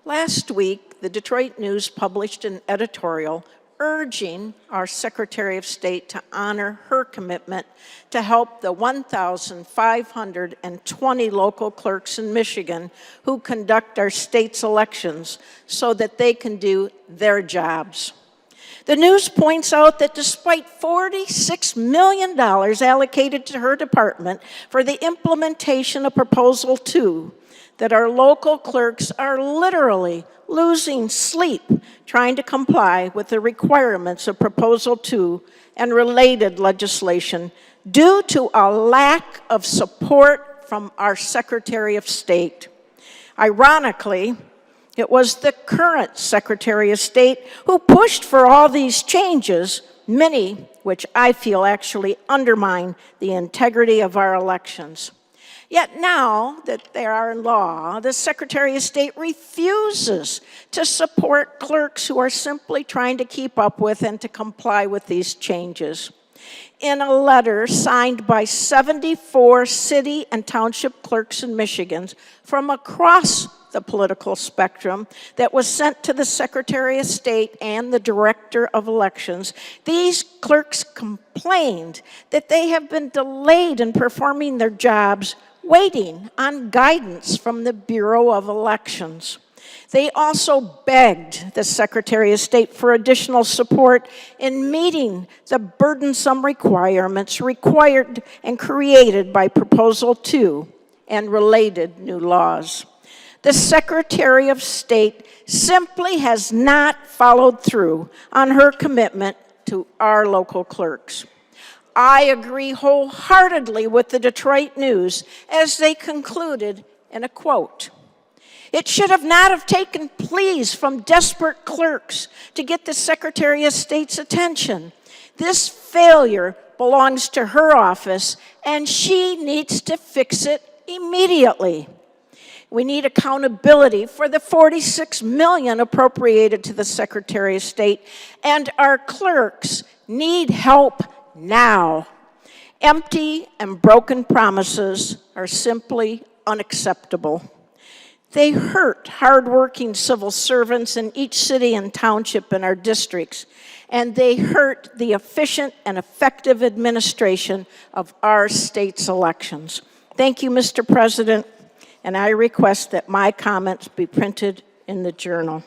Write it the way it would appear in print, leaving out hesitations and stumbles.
Last week, the Detroit News published an editorial urging our Secretary of State to honor her commitment to help the 1,520 local clerks in Michigan who conduct our state's elections so that they can do their jobs. The news points out that despite $46 million allocated to her department for the implementation of Proposal 2, that our local clerks are literally losing sleep trying to comply with the requirements of Proposal 2 and related legislation due to a lack of support from our Secretary of State. Ironically, it was the current Secretary of State who pushed for all these changes, many which I feel actually undermine the integrity of our elections. Yet now that they are in law, the Secretary of State refuses to support clerks who are simply trying to keep up with and to comply with these changes. In a letter signed by 74 city and township clerks in Michigan from across the political spectrum that was sent to the Secretary of State and the Director of Elections, these clerks complained that they have been delayed in performing their jobs, waiting on guidance from the Bureau of Elections. They also begged the Secretary of State for additional support in meeting the burdensome requirements required and created by Proposal 2 and related new laws. The Secretary of State simply has not followed through on her commitment to our local clerks. I agree wholeheartedly with the Detroit News as they concluded in a quote. It should have not have taken pleas from desperate clerks to get the Secretary of State's attention. This failure belongs to her office, and she needs to fix it immediately. We need accountability for the $46 million appropriated to the Secretary of State, and our clerks need help now. Empty and broken promises are simply unacceptable. They hurt hardworking civil servants in each city and township in our districts, and they hurt the efficient and effective administration of our state's elections. Thank you, Mr. President, and I request that my comments be printed in the Journal.